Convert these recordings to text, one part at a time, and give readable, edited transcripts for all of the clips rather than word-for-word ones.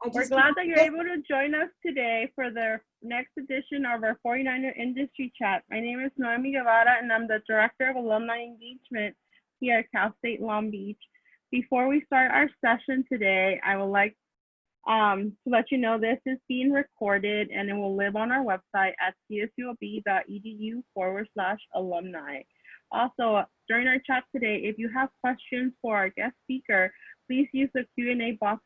We're glad that you're able to join us today for the next edition of our 49er Industry Chat. My name is Noemi Guevara, and I'm the Director of Alumni Engagement here at Cal State Long Beach. Before we start our session today, I would like to let you know this is being recorded and it will live on our website at csulb.edu/alumni. Also, during our chat today, if you have questions for our guest speaker, please use the Q&A box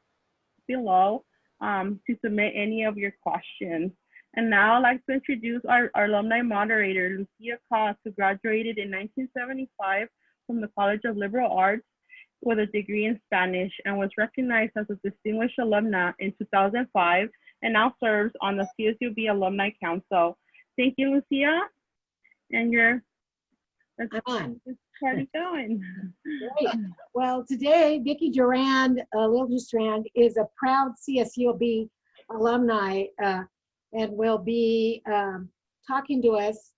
below to submit any of your questions. And now I'd like to introduce our alumni moderator, Lucia Cost, who graduated in 1975 from the College of Liberal Arts with a degree in Spanish and was recognized as a distinguished alumna in 2005 and now serves on the CSUB Alumni Council. Thank you, Lucia. And let's get this party going. Great. Well, today, Vicky Durand Liljestrand is a proud CSUB alumni and will be talking to us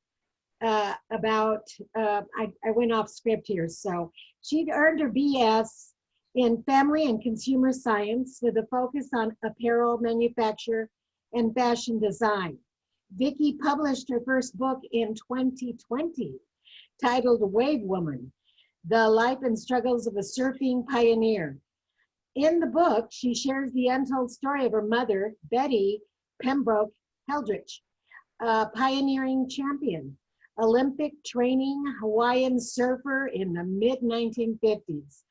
about, I went off script here. So she earned her BS in Family and Consumer Science with a focus on apparel manufacture and fashion design. Vicky published her first book in 2020 titled Wave Woman, The Life and Struggles of a Surfing Pioneer. In the book, she shares the untold story of her mother, Betty Pembroke Heldreich, a pioneering champion, Olympic training Hawaiian surfer in the mid-1950s,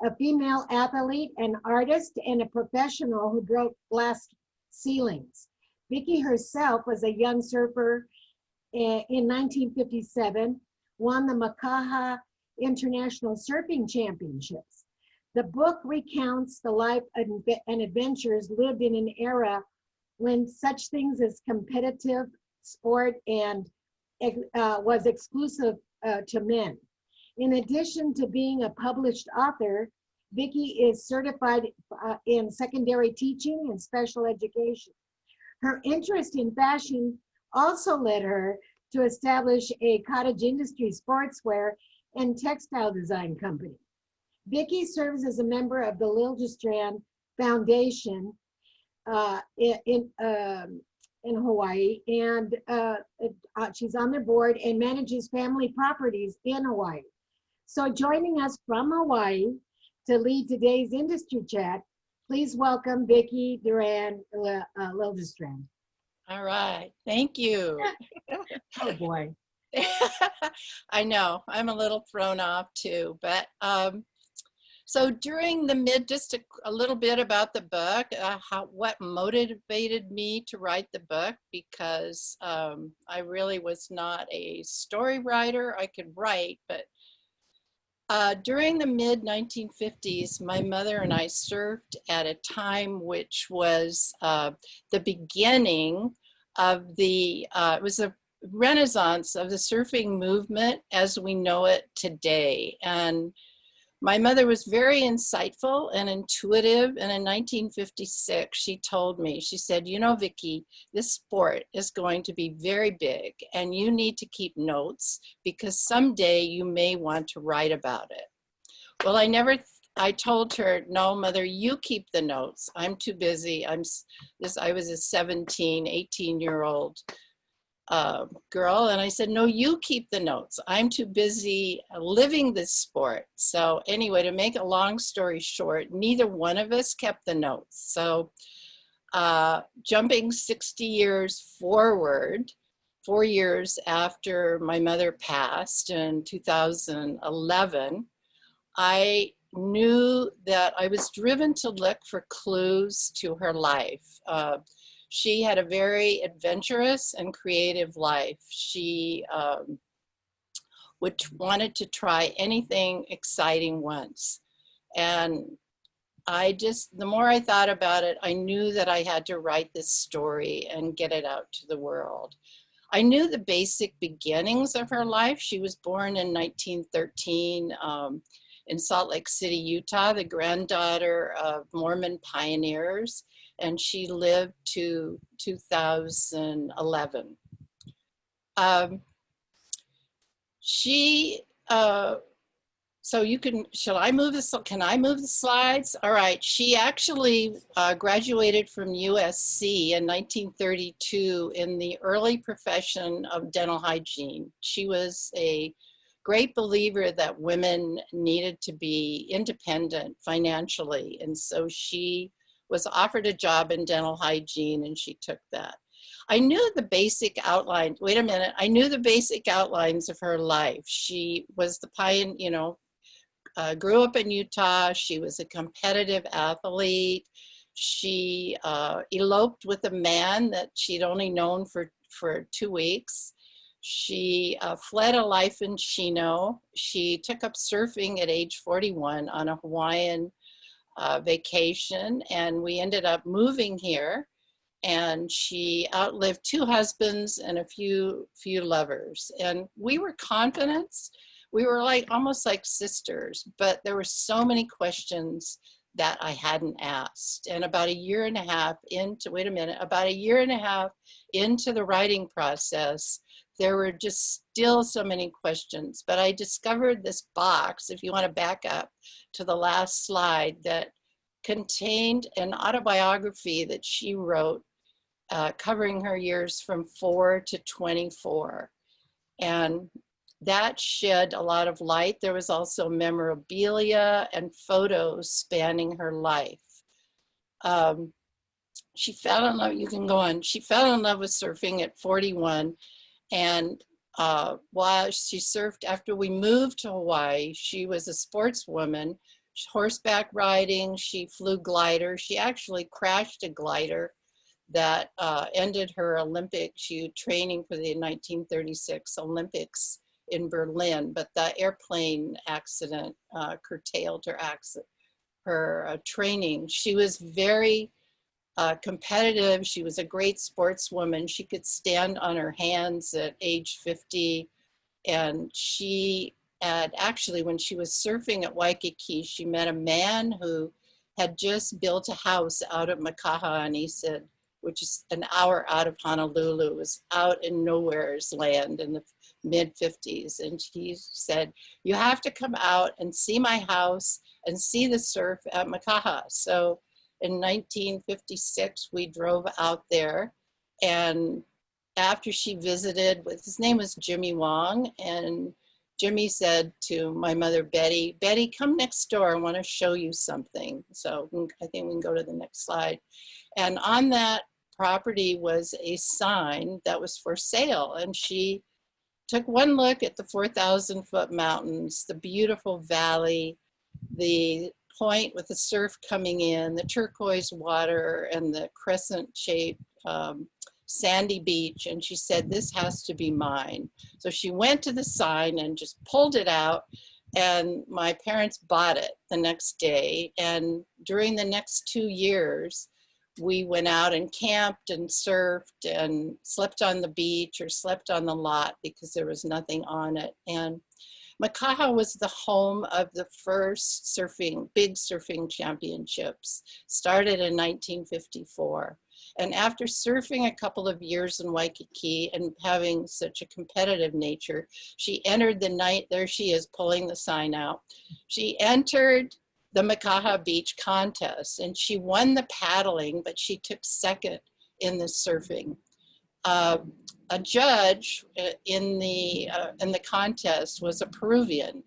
a female athlete, an artist, and a professional who broke glass ceilings. Vicky herself was a young surfer in 1957, won the Makaha International Surfing Championships. The book recounts the life and adventures lived in an era when such things as competitive sport and was exclusive to men. In addition to being a published author, Vicky is certified in secondary teaching and special education. Her interest in fashion also led her to establish a cottage industry sportswear and textile design company. Vicky serves as a member of the Liljestrand Foundation in Hawaii, and she's on their board and manages family properties in Hawaii. So joining us from Hawaii to lead today's industry chat, please welcome Vicky Durand Liljestrand. All right, thank you. Oh boy. I know, I'm a little thrown off too, but so during the just a little bit about the book, what motivated me to write the book, because I really was not a story writer. I could write, but during the mid-1950s, my mother and I surfed at a time which was the beginning of it was a renaissance of the surfing movement as we know it today. And my mother was very insightful and intuitive, and in 1956, she told me, she said, you know, Vicky, this sport is going to be very big, and you need to keep notes because someday you may want to write about it. Well, I told her, no, Mother, you keep the notes. I'm too busy. I was a 17, 18-year-old girl, and I said, no, you keep the notes. I'm too busy living this sport. So anyway, to make a long story short, neither one of us kept the notes. So jumping 60 years forward, 4 years after my mother passed in 2011, I knew that I was driven to look for clues to her life. She had a very adventurous and creative life. She wanted to try anything exciting once. And the more I thought about it, I knew that I had to write this story and get it out to the world. I knew the basic beginnings of her life. She was born in 1913 in Salt Lake City, Utah, the granddaughter of Mormon pioneers, and she lived to 2011. She So you can, shall I move this? Can I move the slides? All right. She actually graduated from USC in 1932 in the early profession of dental hygiene. She was a great believer that women needed to be independent financially. And so she was offered a job in dental hygiene and she took that. I knew the basic outlines. Wait a minute. I knew the basic outlines of her life. She was the pioneer, you know, grew up in Utah. She was a competitive athlete. She eloped with a man that she'd only known for 2 weeks. She fled a life in Chino. She took up surfing at age 41 on a Hawaiian vacation, and we ended up moving here. And she outlived 2 husbands and a few lovers. And we were confident. We were like almost like sisters, but there were so many questions that I hadn't asked. And about a year and a half into, wait a minute, about a year and a half into the writing process, there were just still so many questions. But I discovered this box, if you want to back up to the last slide, that contained an autobiography that she wrote covering her years from 4 to 24. And that shed a lot of light. There was also memorabilia and photos spanning her life. She fell in love, you can go on. She fell in love with surfing at 41. And while she surfed, after we moved to Hawaii, she was a sportswoman, horseback riding, she flew glider. She actually crashed a glider that ended her training for the 1936 Olympics in Berlin, but the airplane accident curtailed her training. She was very competitive. She was a great sportswoman. She could stand on her hands at age 50. And she had actually, when she was surfing at Waikiki, she met a man who had just built a house out at Makaha, and he said, which is an hour out of Honolulu, it was out in nowhere's land in the mid-50s. And he said, you have to come out and see my house and see the surf at Makaha. So in 1956, we drove out there. And after she visited, his name was Jimmy Wong, and Jimmy said to my mother, Betty, come next door, I want to show you something. So I think we can go to the next slide. And on that property was a sign that was for sale. And she took one look at the 4,000-foot mountains, the beautiful valley, the point with the surf coming in, the turquoise water, and the crescent-shaped sandy beach. And she said, this has to be mine. So she went to the sign and just pulled it out. And my parents bought it the next day. And during the next 2 years, we went out and camped and surfed and slept on the beach or slept on the lot because there was nothing on it. And Makaha was the home of the first big surfing championships, started in 1954. And after surfing a couple of years in Waikiki and having such a competitive nature, she entered the night, there she is pulling the sign out. She entered the Makaha Beach contest and she won the paddling, but she took second in the surfing. A judge in the contest was a Peruvian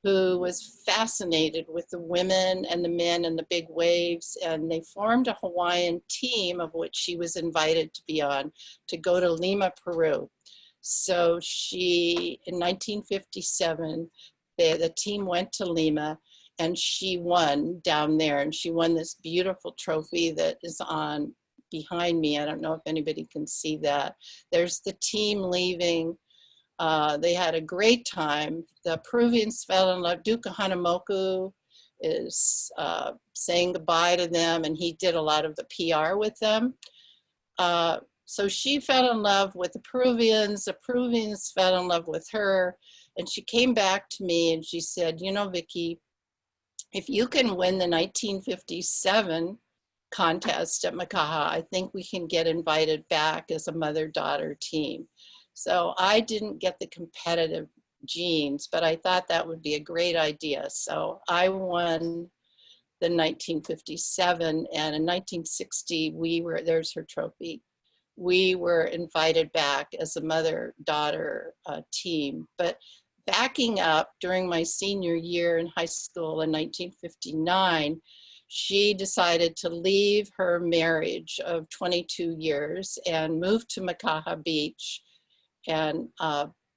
who was fascinated with the women and the men and the big waves, and they formed a Hawaiian team of which she was invited to be on to go to Lima, Peru. So she, in 1957, the team went to Lima and she won down there, and she won this beautiful trophy that is on behind me. I don't know if anybody can see that. There's the team leaving. They had a great time. The Peruvians fell in love. Duka Hanamoku is saying goodbye to them, and he did a lot of the PR with them. So she fell in love with the Peruvians fell in love with her, and she came back to me and she said, you know, Vicky, if you can win the 1957 contest at Makaha, I think we can get invited back as a mother-daughter team. So I didn't get the competitive jeans, but I thought that would be a great idea. So I won the 1957, and in 1960, there's her trophy. We were invited back as a mother-daughter team. But backing up, during my senior year in high school in 1959, she decided to leave her marriage of 22 years and move to Makaha Beach and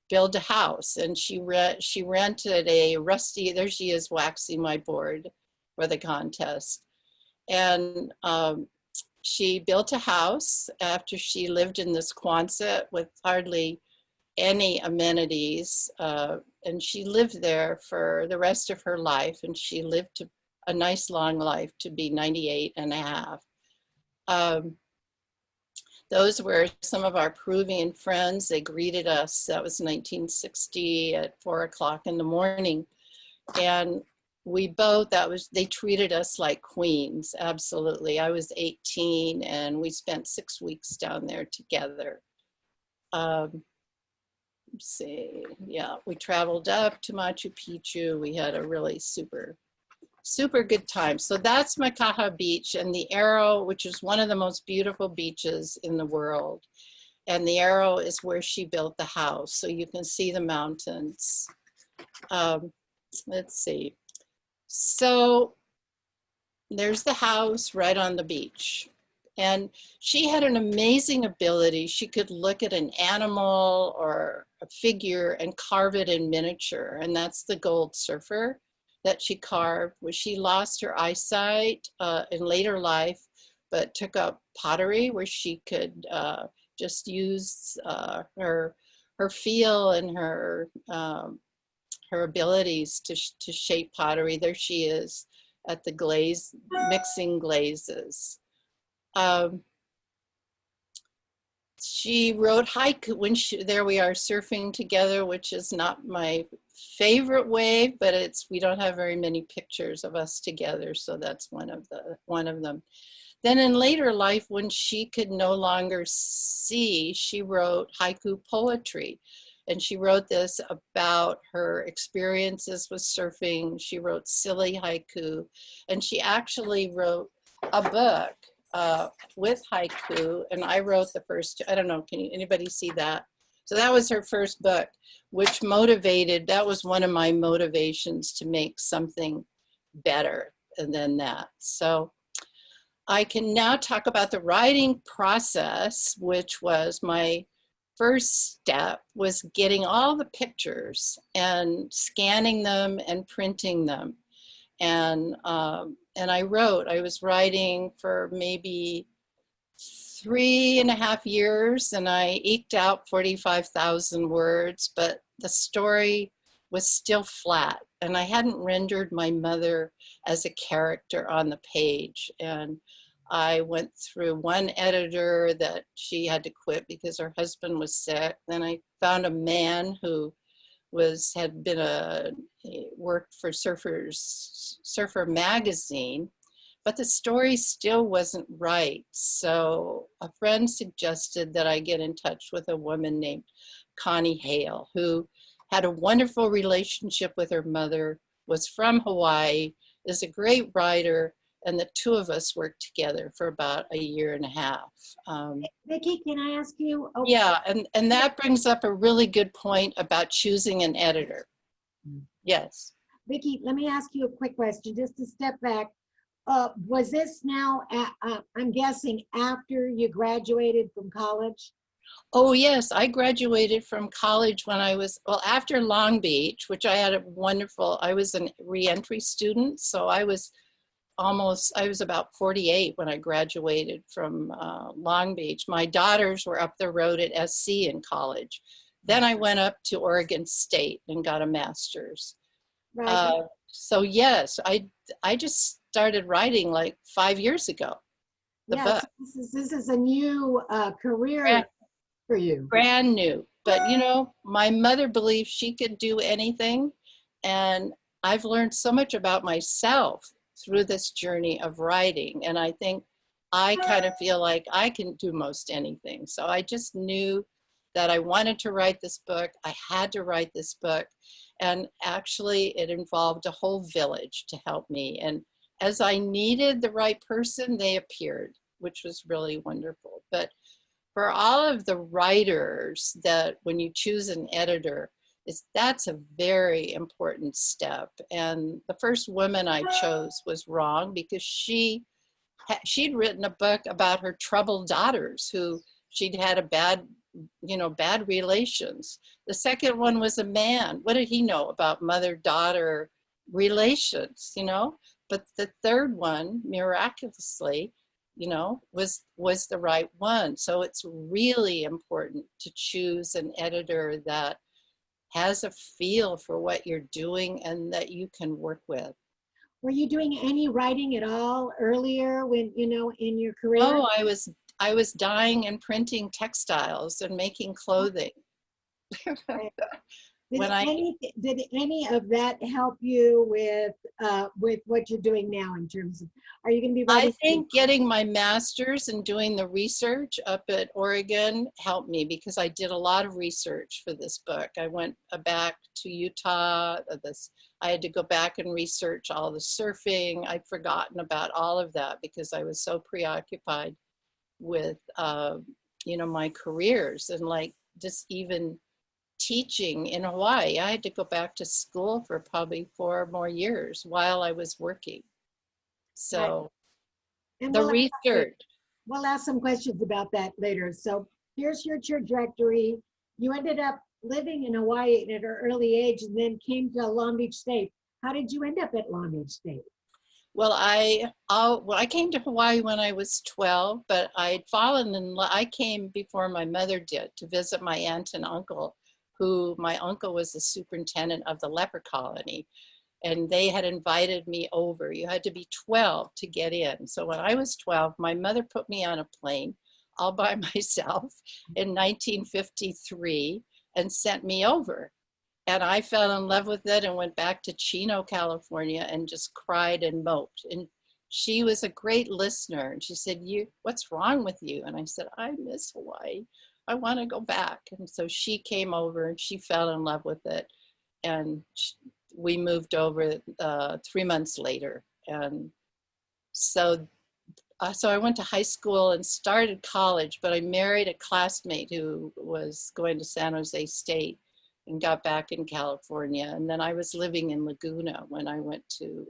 build a house. And she rented a rusty, there she is waxing my board for the contest. And she built a house after she lived in this Quonset with hardly any amenities. And she lived there for the rest of her life. And she lived a nice long life to be 98 and a half. Those were some of our Peruvian friends. They greeted us. That was 1960 at 4 o'clock in the morning. And they treated us like queens, absolutely. I was 18 and we spent 6 weeks down there together. Let's see, yeah, we traveled up to Machu Picchu. We had a really super good time. So that's Makaha Beach, and the Arrow, which is one of the most beautiful beaches in the world. And the Arrow is where she built the house. So you can see the mountains. Let's see. So there's the house right on the beach. And she had an amazing ability. She could look at an animal or a figure and carve it in miniature. And that's the gold surfer that she carved. She lost her eyesight in later life, but took up pottery, where she could just use her feel and her abilities to shape pottery. There she is at the glaze, mixing glazes. She wrote haiku there we are surfing together, which is not my favorite wave, but we don't have very many pictures of us together. So that's one of them. Then in later life, when she could no longer see, she wrote haiku poetry. And she wrote this about her experiences with surfing. She wrote silly haiku. And she actually wrote a book with haiku. And I wrote the first, I don't know, anybody see that? So that was her first book, which that was one of my motivations to make something better than that. So I can now talk about the writing process, which was my first step, was getting all the pictures and scanning them and printing them. And I was writing for maybe 3.5 years, and I eked out 45,000 words, but the story was still flat. And I hadn't rendered my mother as a character on the page. And I went through one editor that she had to quit because her husband was sick. Then I found a man who worked for Surfer magazine, but the story still wasn't right. So a friend suggested that I get in touch with a woman named Connie Hale, who had a wonderful relationship with her mother, was from Hawaii, is a great writer, and the two of us worked together for about 1.5 years. Vicky, can I ask you? Oh, yeah, and that brings up a really good point about choosing an editor. Yes. Vicky, let me ask you a quick question, just to step back. Was this now, I'm guessing, after you graduated from college? Oh, yes. I graduated from college when after Long Beach, which I was a re-entry student. So I was about 48 when I graduated from Long Beach. My daughters were up the road at SC in college. Then I went up to Oregon State and got a master's. Right. So yes, I just started writing like 5 years ago. Yes, this is a new career for you. Brand new. But my mother believed she could do anything. And I've learned so much about myself through this journey of writing. And I think I kind of feel like I can do most anything. So I just knew that I wanted to write this book. I had to write this book. And actually, it involved a whole village to help me. And as I needed the right person, they appeared, which was really wonderful. But for all of the writers, that when you choose an editor, that's a very important step. And the first woman I chose was wrong, because she'd written a book about her troubled daughters who she'd had a bad relations. The second one was a man. What did he know about mother-daughter relations, But the third one, miraculously, was the right one. So it's really important to choose an editor that has a feel for what you're doing and that you can work with. Were you doing any writing at all earlier when, in your career? Oh, I was dyeing and printing textiles and making clothing. Did any of that help you with what you're doing now in terms of, are you going to be writing? I think getting my master's and doing the research up at Oregon helped me, because I did a lot of research for this book. I went back to Utah. I had to go back and research all the surfing. I'd forgotten about all of that because I was so preoccupied with, my careers and just even teaching in Hawaii. I had to go back to school for probably 4 more years while I was working. So and the research. We'll ask some questions about that later. So here's your trajectory. You ended up living in Hawaii at an early age and then came to Long Beach State. How did you end up at Long Beach State? Well, I came to Hawaii when I was 12, but I came before my mother did, to visit my aunt and uncle, who my uncle was the superintendent of the leper colony. And they had invited me over. You had to be 12 to get in. So when I was 12, my mother put me on a plane all by myself in 1953 and sent me over. And I fell in love with it and went back to Chino, California, and just cried and moped. And she was a great listener. And she said, what's wrong with you? And I said, I miss Hawaii. I want to go back. And so she came over and she fell in love with it. And we moved over 3 months later. And so I went to high school and started college, but I married a classmate who was going to San Jose State and got back in California. And then I was living in Laguna when I went to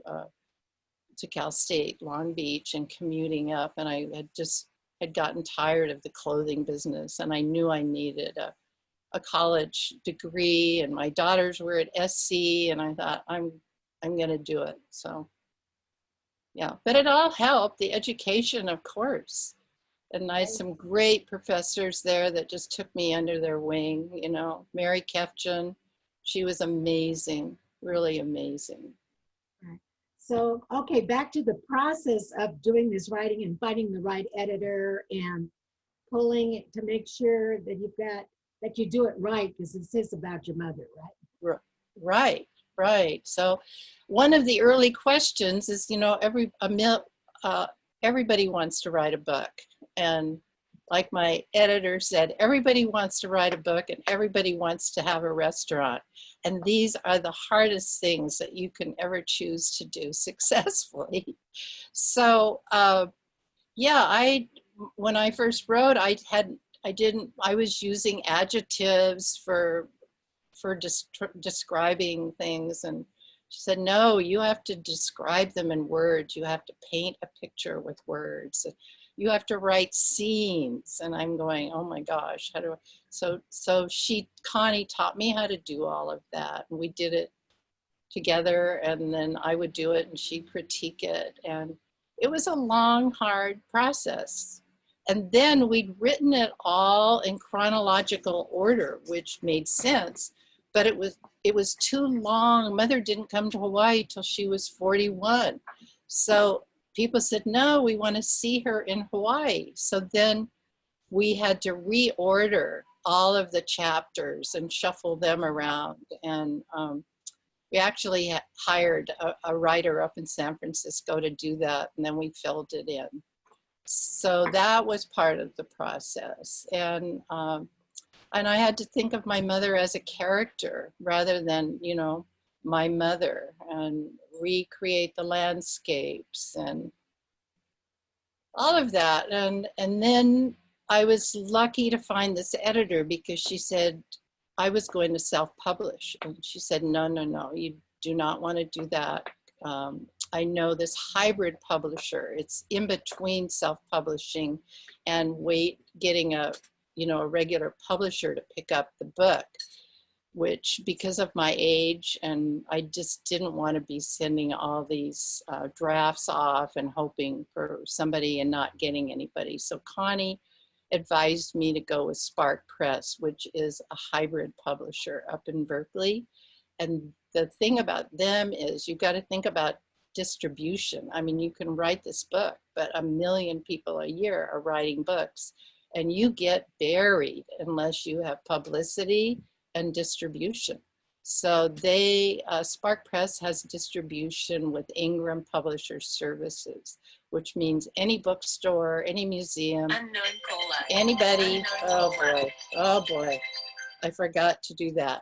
Cal State, Long Beach, and commuting up. And I had gotten tired of the clothing business, and I knew I needed a college degree, and my daughters were at SC, and I thought, I'm going to do it. So yeah, but it all helped, the education, of course. And I had some great professors there that just took me under their wing, Mary Kefjan. She was amazing, really amazing. So, okay, back to the process of doing this writing and finding the right editor and pulling it to make sure that that you do it right, because it says about your mother, right? Right. So one of the early questions is, everybody wants to write a book. And like my editor said, everybody wants to write a book and everybody wants to have a restaurant. And these are the hardest things that you can ever choose to do successfully. So when I first wrote, I was using adjectives for describing things, and she said, no, you have to describe them in words. You have to paint a picture with words. You have to write scenes. And I'm going, oh my gosh, how do I? So Connie taught me how to do all of that. And we did it together, and then I would do it and she'd critique it. And it was a long, hard process. And then we'd written it all in chronological order, which made sense, but it was too long. Mother didn't come to Hawaii till she was 41. So people said, no, we want to see her in Hawaii. So then we had to reorder all of the chapters and shuffle them around. And we actually hired a writer up in San Francisco to do that, and then we filled it in. So that was part of the process. And And I had to think of my mother as a character rather than, you know, my mother, and recreate the landscapes and all of that. And then I was lucky to find this editor because she said I was going to self-publish. And she said, no, no, no, you do not want to do that. I know this hybrid publisher. It's in between self-publishing and getting a, you know, a regular publisher to pick up the book, which because of my age, and I just didn't want to be sending all these drafts off and hoping for somebody and not getting anybody. So Connie advised me to go with Spark Press, which is a hybrid publisher up in Berkeley. And the thing about them is you got to think about distribution. I mean, you can write this book, but 1 million people a year are writing books, and you get buried unless you have publicity and distribution. So they, Spark Press has distribution with Ingram Publisher Services, which means any bookstore, any museum, anybody. Oh boy, oh boy, I forgot to do that.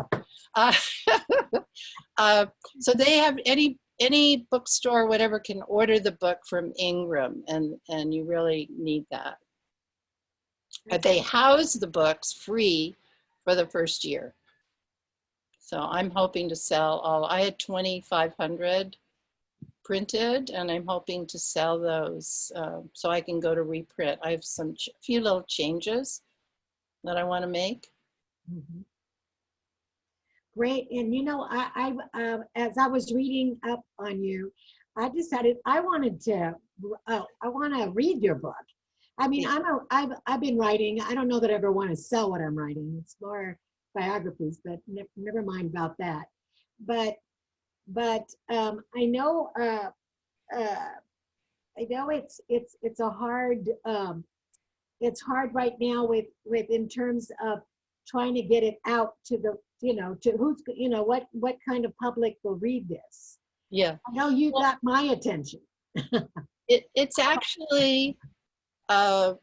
So they have any bookstore, whatever, can order the book from Ingram, and you really need that. They house the books free for the first year. So I'm hoping to sell all, I had 2,500 printed, and I'm hoping to sell those so I can go to reprint. I have few little changes that I want to make. Mhm. Great. And you know, as I was reading up on you, I decided I wanted to, I want to read your book. I mean, I've been writing. I don't know that I ever want to sell what I'm writing. It's more biographies, but never mind about that. But I know it's a hard it's hard right now with in terms of trying to get it out to the, you know, to who's, you know, what kind of public will read this. Yeah. I know you got my attention. It's actually a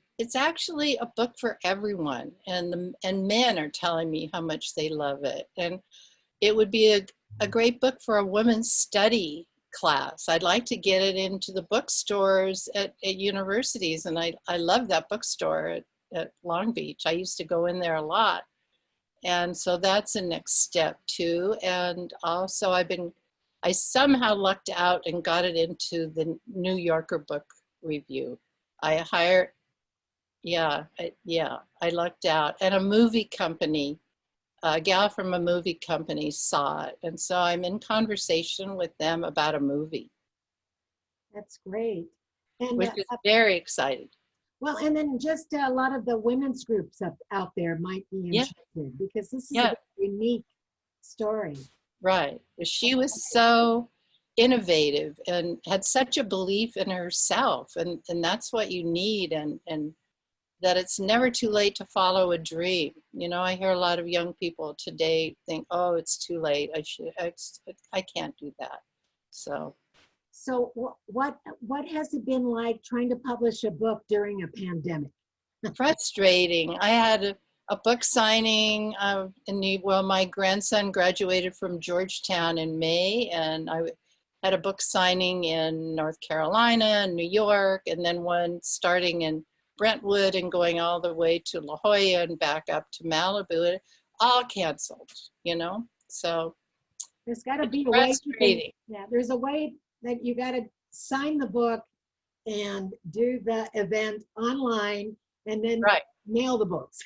book for everyone, and men are telling me how much they love it, and it would be a great book for a women's study class. I'd like to get it into the bookstores at universities, and I love that bookstore at Long Beach. I used to go in there a lot, and so that's a next step too. And also I somehow lucked out and got it into the New Yorker Book Review. I hired, I lucked out. And a movie company, a gal from a movie company saw it. And so I'm in conversation with them about a movie. That's great. And Which is very exciting. well, and then just a lot of the women's groups out there might be interested, because this is a unique story. Right. She was so innovative and had such a belief in herself, and that's what you need, and that it's never too late to follow a dream. You know, I hear a lot of young people today think, oh, it's too late. I can't do that. So what has it been like trying to publish a book during a pandemic? Frustrating. I had a book signing well, my grandson graduated from Georgetown in May, and I had a book signing in North Carolina and New York, and then one starting in Brentwood and going all the way to La Jolla and back up to Malibu, all canceled, you know? So there's got to be a way. There's a way that you got to sign the book and do the event online and then mail the books.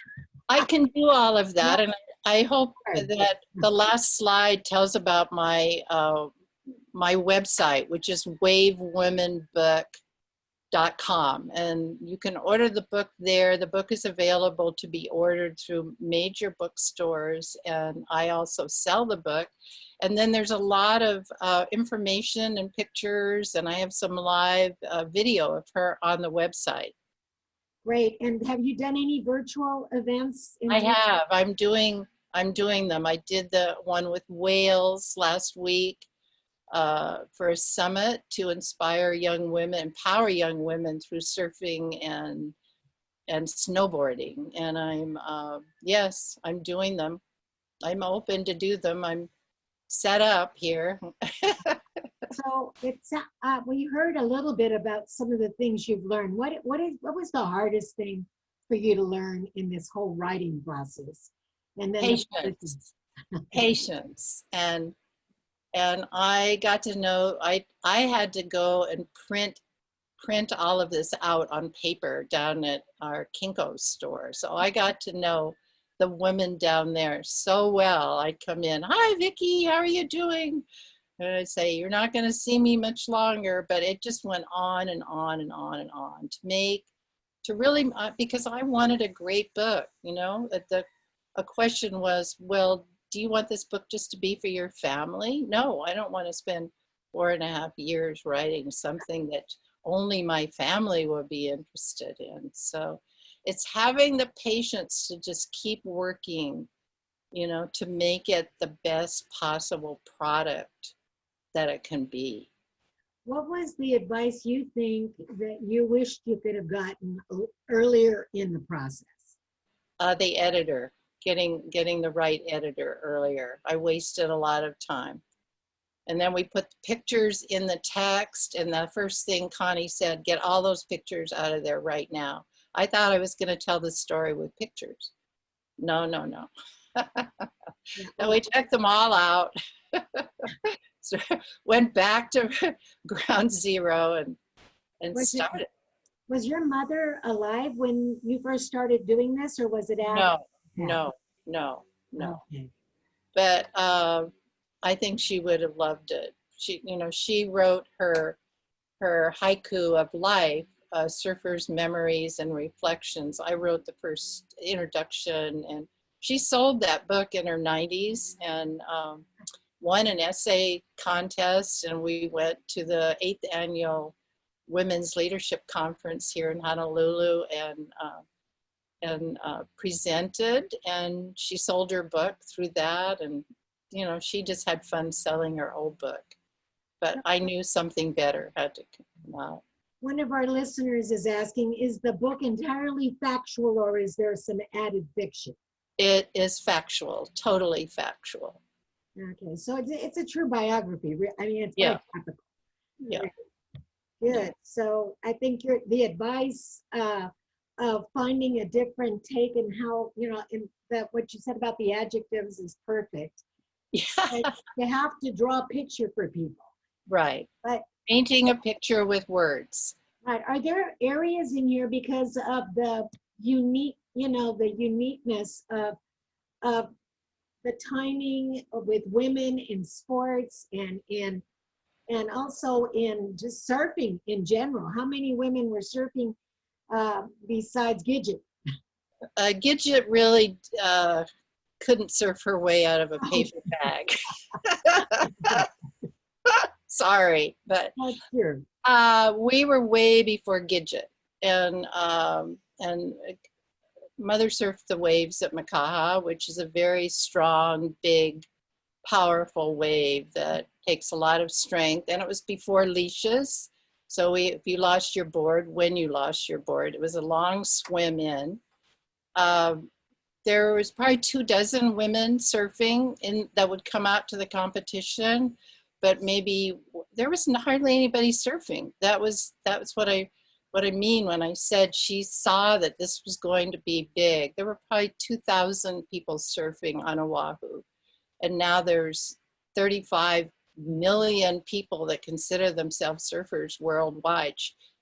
I can do all of that, and I hope that the last slide tells about my my website, which is wavewomenbook.com, and you can order the book there. The book is available to be ordered through major bookstores, and I also sell the book. And then there's a lot of information and pictures, and I have some live video of her on the website. Great. And have you done any virtual events? I have. I'm doing them. I did the one with Wales last week for a summit to inspire young women, empower young women through surfing and and snowboarding. And yes, I'm doing them. I'm open to do them. I'm set up here. So it's we heard a little bit about some of the things you've learned. What was the hardest thing for you to learn in this whole writing process? And then Patience, patience, and I got to know I had to go and print all of this out on paper down at our Kinko's store. So I got to know the women down there so well. I'd come in, hi Vicky, how are you doing? And I'd say, you're not going to see me much longer, but it just went on and on and on and on to really, because I wanted a great book, you know. A question was, well, do you want this book just to be for your family? No, I don't want to spend 4.5 years writing something that only my family will be interested in. So it's having the patience to just keep working, you know, to make it the best possible product that it can be. What was the advice you think that you wished you could have gotten earlier in the process? The editor, getting the right editor earlier. I wasted a lot of time. And then we put the pictures in the text, and the first thing Connie said, get all those pictures out of there right now. I thought I was going to tell the story with pictures. No. And we took them all out. So went back to ground zero and started. Was your mother alive when you first started doing this, or was it after? No. Okay. But I think she would have loved it. She wrote her haiku of life, Surfers' Memories and Reflections. I wrote the first introduction, and she sold that book in her 90s and won an essay contest, and we went to the 8th annual Women's Leadership Conference here in Honolulu and presented, and she sold her book through that, and you know, she just had fun selling her old book. But I knew something better had to come out. One of our listeners is asking, is the book entirely factual, or is there some added fiction? It is factual, totally factual. Okay, so it's a true biography. I mean, it's biographical. Yeah. Good. So I think the advice of finding a different take and how, you know, what you said about the adjectives is perfect. Yeah. You have to draw a picture for people. Right. But painting a picture with words. Right. Are there areas in here, because of the uniqueness of the timing with women in sports and also in just surfing in general? How many women were surfing besides Gidget? Gidget really couldn't surf her way out of a paper bag. Sorry, but That's true. We were way before Gidget, and Mother surfed the waves at Makaha, which is a very strong, big, powerful wave that takes a lot of strength, and it was before leashes. So if you lost your board, it was a long swim in. There was probably 24 women surfing that would come out to the competition, but maybe there was hardly anybody surfing. That was what I mean when I said she saw that this was going to be big. There were probably 2,000 people surfing on Oahu, and now there's 35 million people that consider themselves surfers worldwide.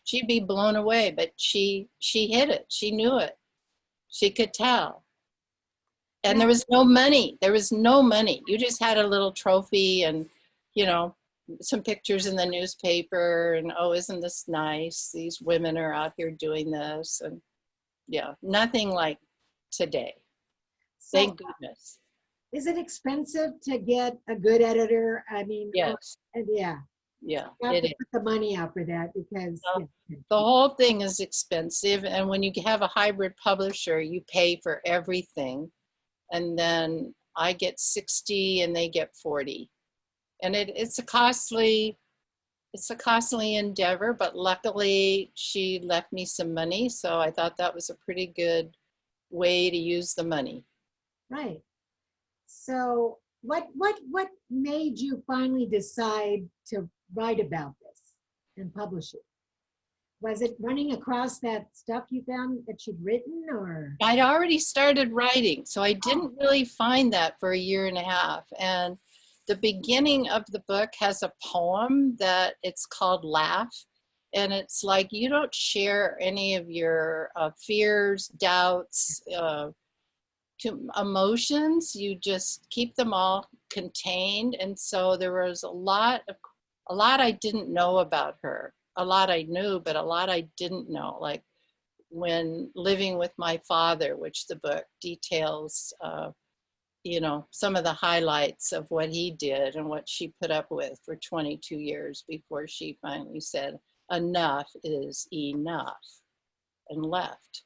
She'd be blown away, but she hit it. She knew it. She could tell. And there was no money. You just had a little trophy and, you know, some pictures in the newspaper and, oh, isn't this nice? These women are out here doing this. And yeah, nothing like today. So, thank goodness. Is it expensive to get a good editor? I mean, yes. Yeah. Yeah, you have to put the money out for that, because the whole thing is expensive. And when you have a hybrid publisher, you pay for everything. And then I get 60 and they get 40. And it's a costly it's a costly endeavor, but luckily she left me some money. So I thought that was a pretty good way to use the money. Right. So what made you finally decide to write about this and publish it? Was it running across that stuff you found that you'd written, or? I'd already started writing, so I didn't really find that for a year and a half. And the beginning of the book has a poem that it's called Laugh. And it's like you don't share any of your fears, doubts, to emotions. You just keep them all contained. And so there was a lot I didn't know about her. A lot I knew, but a lot I didn't know. Like when living with my father, which the book details, you know, some of the highlights of what he did and what she put up with for 22 years before she finally said, enough is enough, and left.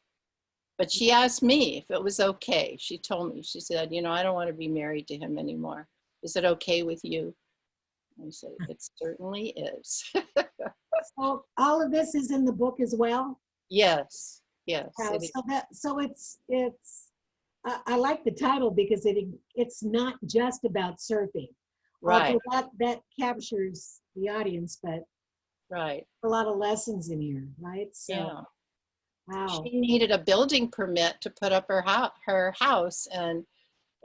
But she asked me if it was okay. She told me, she said, you know, I don't want to be married to him anymore. Is it okay with you? I said, it certainly is. So all of this is in the book as well? Yes, yes. Wow, so it's I like the title because it's not just about surfing. Right, Although that captures the audience, but right. a lot of lessons in here, right? So, Yeah. wow. She needed a building permit to put up her house. And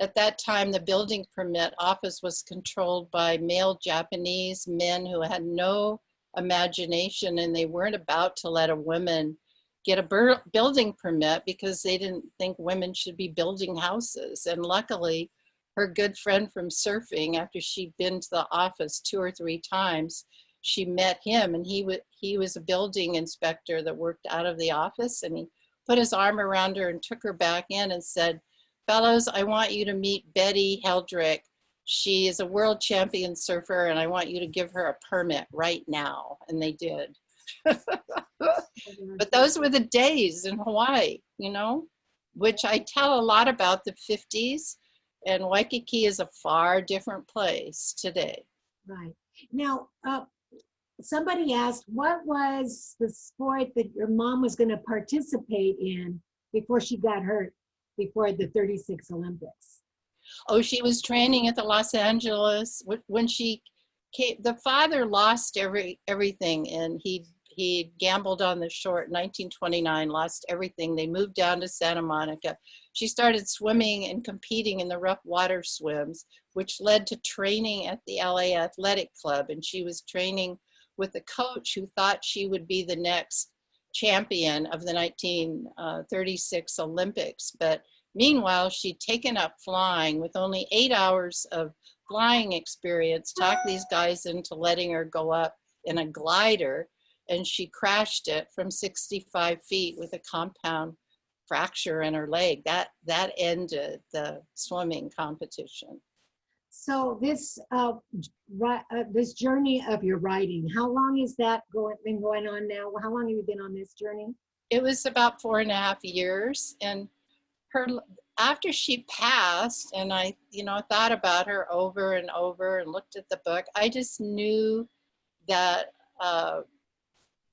at that time, the building permit office was controlled by male Japanese men who had no imagination, and they weren't about to let a woman get a building permit because they didn't think women should be building houses. And luckily, her good friend from surfing, after she'd been to the office 2 or 3 times, she met him, and he was a building inspector that worked out of the office, and he put his arm around her and took her back in and said, fellows, I want you to meet Betty Heldreich. She is a world champion surfer, and I want you to give her a permit right now. And they did. But those were the days in Hawaii, you know, which I tell a lot about the 50s. And Waikiki is a far different place today. Right. Now, somebody asked, what was the sport that your mom was going to participate in before she got hurt, before the 36 Olympics? Oh, she was training at the Los Angeles. When she came, the father lost everything, and he gambled on the shore in 1929, lost everything. They moved down to Santa Monica. She started swimming and competing in the rough water swims, which led to training at the LA Athletic Club. And she was training with a coach who thought she would be the next champion of the 1936 Olympics. But meanwhile, she'd taken up flying with only 8 hours of flying experience, talked these guys into letting her go up in a glider, and she crashed it from 65 feet with a compound fracture in her leg. That ended the swimming competition. So this this journey of your writing, how long is that been going on now? How long have you been on this journey? It was about 4.5 years, and after she passed, and I, you know, thought about her over and over and looked at the book, I just knew that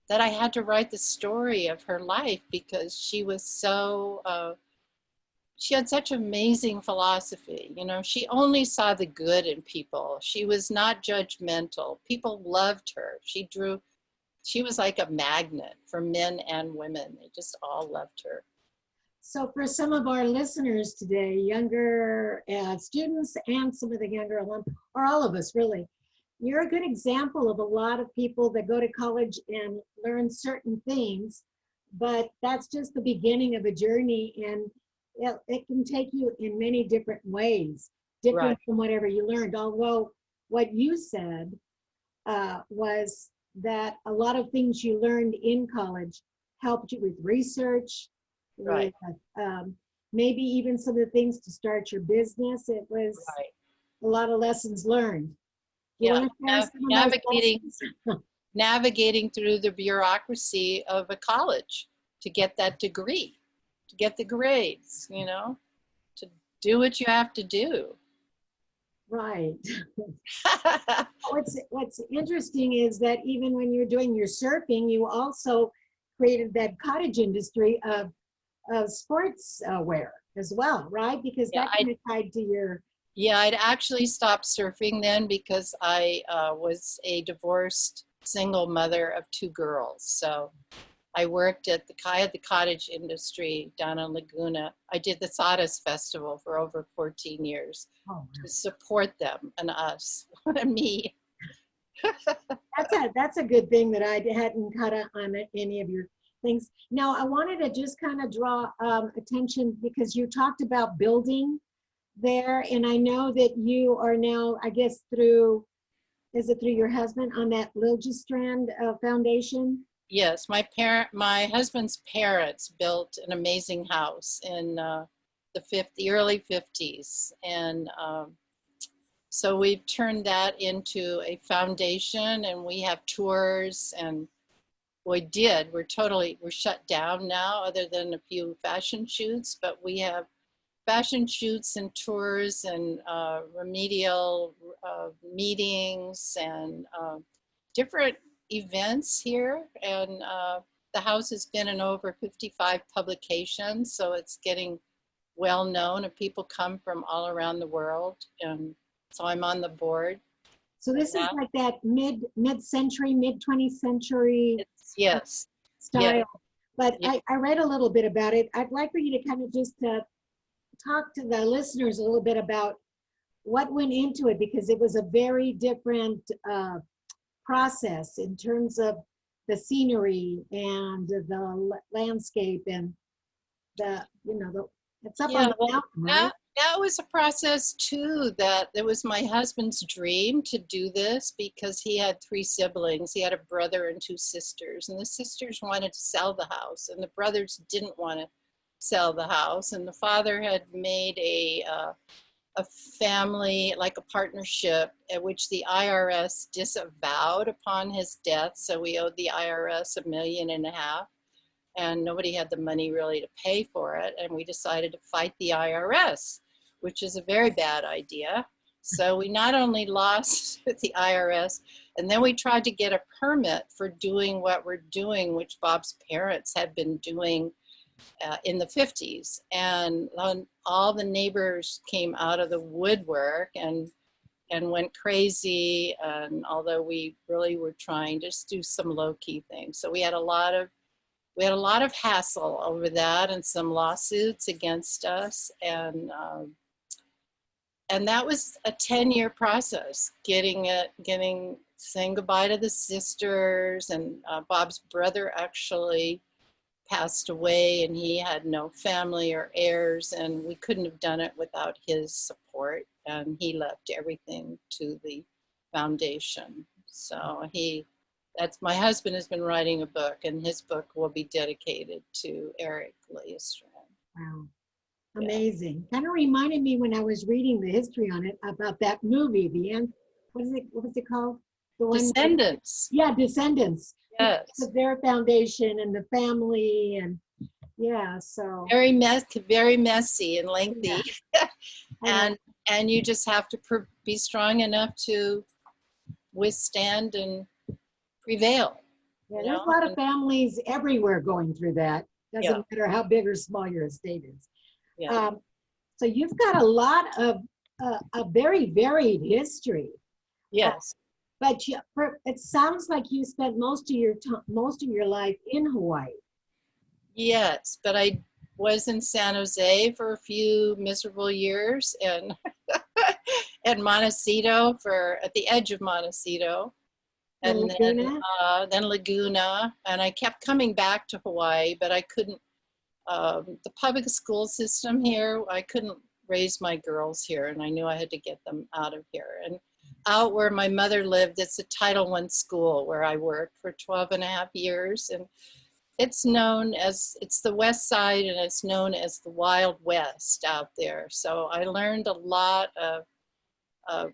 that I had to write the story of her life, because she was so, she had such amazing philosophy. You know, she only saw the good in people. She was not judgmental. People loved her. She was like a magnet for men and women. They just all loved her. So for some of our listeners today, younger students and some of the younger alum, or all of us really, you're a good example of a lot of people that go to college and learn certain things, but that's just the beginning of a journey, and it can take you in many different ways, different Right. from whatever you learned. Although what you said was that a lot of things you learned in college helped you with research, Right. with maybe even some of the things to start your business. It was Right. a lot of lessons learned. You Yeah. want to share some of those lessons? Navigating through the bureaucracy of a college to get that degree, to get the grades, you know, to do what you have to do. Right. What's interesting is that even when you're doing your surfing, you also created that cottage industry of sports wear as well, right? Because Yeah, that kind of tied to your. yeah, I'd actually stopped surfing then because I was a divorced single mother of 2 girls. So I worked at the cottage industry down in Laguna. I did the Sawdust Festival for over 14 years Oh, to support them and us and me. that's a good thing that I hadn't caught on any of your things. Now, I wanted to just kind of draw attention because you talked about building there, and I know that you are now, I guess, is it through your husband on that Liljestrand Foundation? Yes, my husband's parents built an amazing house in the early 50s, and so we've turned that into a foundation, and we have tours, and we're shut down now other than a few fashion shoots, but we have fashion shoots and tours and remedial meetings and different events here. And the house has been in over 55 publications, so it's getting well known, and people come from all around the world. And so I'm on the board. So this is like that mid-century, mid-20th century Yes. style. Yeah. But Yeah. I read a little bit about it. I'd like for you to kind of just talk to the listeners a little bit about what went into it, because it was a very different process in terms of the scenery and the landscape and it's up on the mountain, right? That was a process too, that it was my husband's dream to do this because he had 3 siblings. He had a brother and 2 sisters, and the sisters wanted to sell the house and the brothers didn't want to sell the house. And the father had made a family, like a partnership, at which the IRS disavowed upon his death. So we owed the IRS $1.5 million, and nobody had the money really to pay for it. And we decided to fight the IRS, which is a very bad idea. So we not only lost with the IRS, and then we tried to get a permit for doing what we're doing, which Bob's parents had been doing in the 50s. And all the neighbors came out of the woodwork and went crazy. And although we really were trying to just do some low-key things. So we had a lot of hassle over that and some lawsuits against us. And that was a 10-year process, saying goodbye to the sisters. And Bob's brother actually passed away, and he had no family or heirs, and we couldn't have done it without his support. And he left everything to the foundation. So my husband has been writing a book, and his book will be dedicated to Eric Liljestrand. Wow. Amazing. Kind of reminded me when I was reading the history on it about that movie, what was it called? The one Descendants. Descendants. Yes. Their foundation and the family, and so very messy and lengthy. Yeah. and you just have to be strong enough to withstand and prevail. Yeah, there's a lot of families everywhere going through that. Doesn't matter how big or small your estate is. Yeah. So you've got a lot of a very varied history. Yes. But it sounds like you spent most of your life in Hawaii. Yes, but I was in San Jose for a few miserable years, and and Montecito at the edge of Montecito, and Laguna? then Laguna, and I kept coming back to Hawaii, but I couldn't. The public school system here, I couldn't raise my girls here, and I knew I had to get them out of here. And out where my mother lived, it's a Title I school where I worked for 12.5 years, and it's the West Side, and it's known as the Wild West out there. So I learned a lot of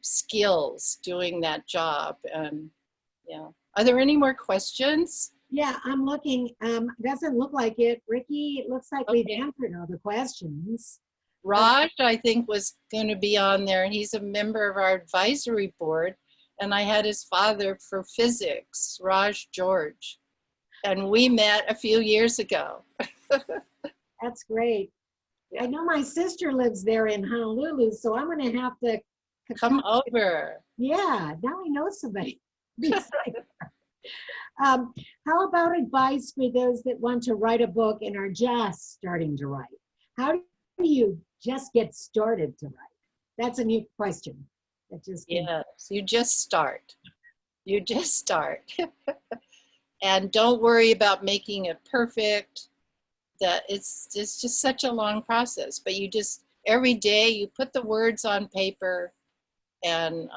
skills doing that job. And are there any more questions? Yeah, I'm looking. Doesn't look like it. Ricky, it looks like we've answered all the questions. Raj, I think, was going to be on there. He's a member of our advisory board. And I had his father for physics, Raj George. And we met a few years ago. That's great. Yeah. I know my sister lives there in Honolulu, so I'm going to have to Come over. Yeah, now I know somebody. How about advice for those that want to write a book and are just starting to write? How do you just get started to write? That's a new question. That just Yes, you just start. You just start. And don't worry about making it perfect. That it's just such a long process. But you just, every day you put the words on paper. And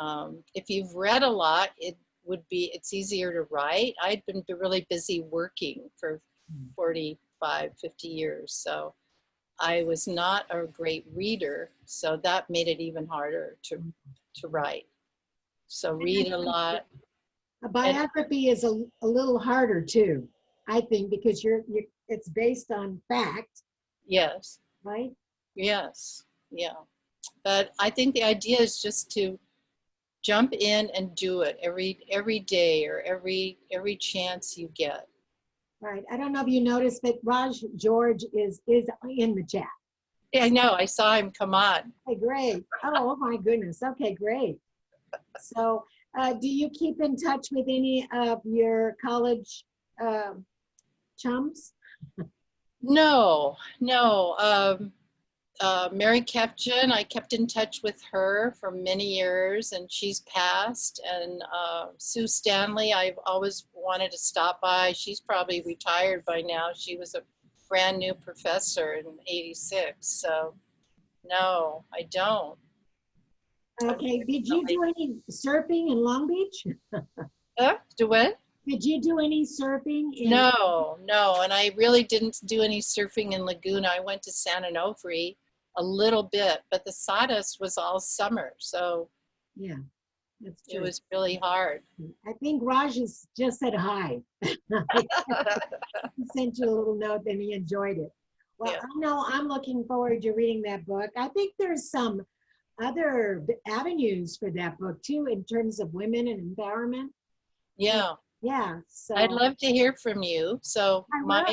if you've read a lot, it's easier to write. I'd been really busy working for 45, 50 years. So I was not a great reader. So that made it even harder to write. So read a lot. A biography is a little harder too, I think, because it's based on fact, Yes. right? Yes. Yeah. But I think the idea is just to jump in and do it every day or every chance you get. Right. I don't know if you noticed, but Raj George is in the chat. Yeah, I know. I saw him come on. Okay, great. Oh my goodness. Okay, great. So, do you keep in touch with any of your college chums? No. Mary Kepchen, I kept in touch with her for many years, and she's passed. And Sue Stanley, I've always wanted to stop by. She's probably retired by now. She was a brand new professor in '86. So no, I don't. Okay. Did you do any surfing in Long Beach? Do what? Did you do any surfing in? No. And I really didn't do any surfing in Laguna. I went to San Onofre a little bit, but the sawdust was all summer. So Yeah, that's true. it was really hard. I think Raj has just said hi. He sent you a little note and he enjoyed it. Well, Yeah. I know I'm looking forward to reading that book. I think there's some other avenues for that book too, in terms of women and empowerment. Yeah. Yeah. So I'd love to hear from you. So I will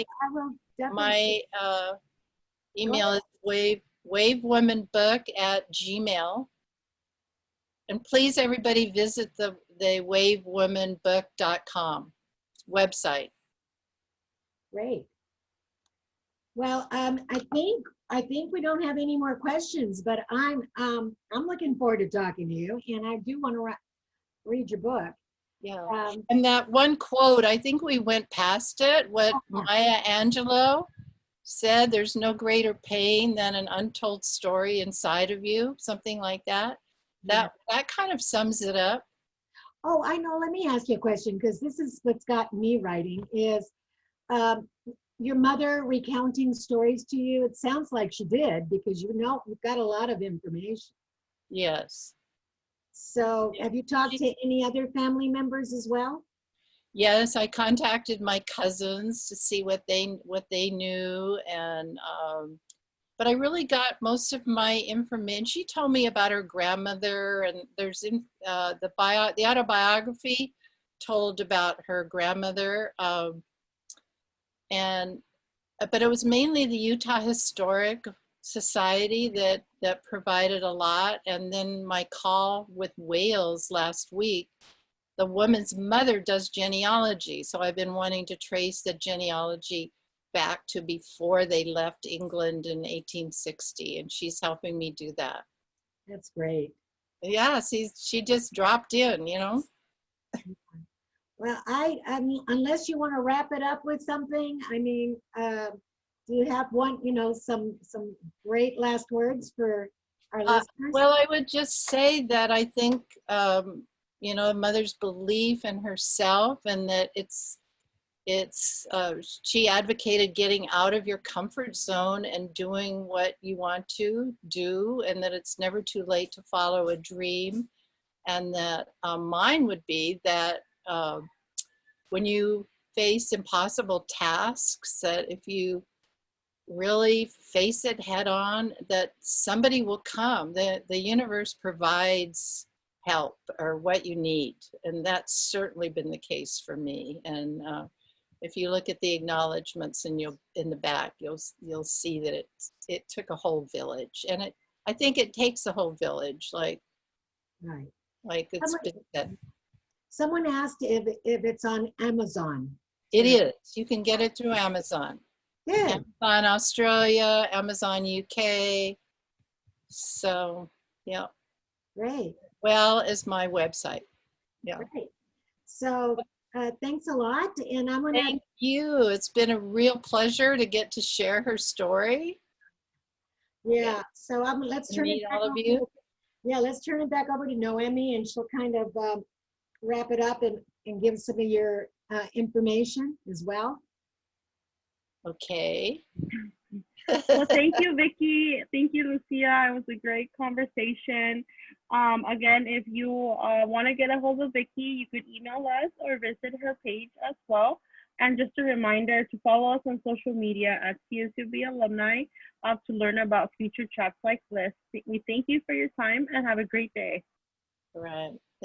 definitely. my email is wavewomanbook@gmail. And please, everybody, visit the wavewomanbook.com website. Great. Well, I think we don't have any more questions, but I'm looking forward to talking to you, and I do want to read your book. Yeah. And that one quote, I think we went past it. What Maya Angelou said, there's no greater pain than an untold story inside of you, something like that. That kind of sums it up. Oh, I know. Let me ask you a question, because this is what's got me writing is your mother recounting stories to you. It sounds like she did, because you've got a lot of information. Yes. So have you talked to any other family members as well? Yes, I contacted my cousins to see what they knew, and but I really got most of my information. She told me about her grandmother, and there's the autobiography told about her grandmother, but it was mainly the Utah Historic Society that provided a lot. And then my call with Wales last week, the woman's mother does genealogy. So I've been wanting to trace the genealogy back to before they left England in 1860, and she's helping me do that. That's great. Yeah, she just dropped in, you know. Well, I mean, unless you want to wrap it up with something, I mean, do you have some great last words for our listeners? Well, I would just say that I think, a mother's belief in herself, and that she advocated getting out of your comfort zone and doing what you want to do, and that it's never too late to follow a dream. And that mine would be that when you face impossible tasks, that if you really face it head on, that somebody will come. The universe provides help or what you need. And that's certainly been the case for me. And if you look at the acknowledgments in the back, you'll see that it took a whole village. And I think it takes a whole village, like Right. it's been said. Someone asked if it's on Amazon. It is. You can get it through Amazon. Good. Amazon Australia, Amazon UK. So, yeah. Great. Well, is my website. Yeah. Great. So thanks a lot. And I'm gonna Thank you. It's been a real pleasure to get to share her story. yeah. So let's turn Meet it back all of over. you. Yeah, let's turn it back over to Noemi, and she'll kind of wrap it up and give some of your information as well. Okay. Well, thank you, Vicky. Thank you, Lucia. It was a great conversation. Again, if you want to get a hold of Vicky, you could email us or visit her page as well. And just a reminder to follow us on social media at CSUB Alumni to learn about future chats like this. We thank you for your time and have a great day. Right.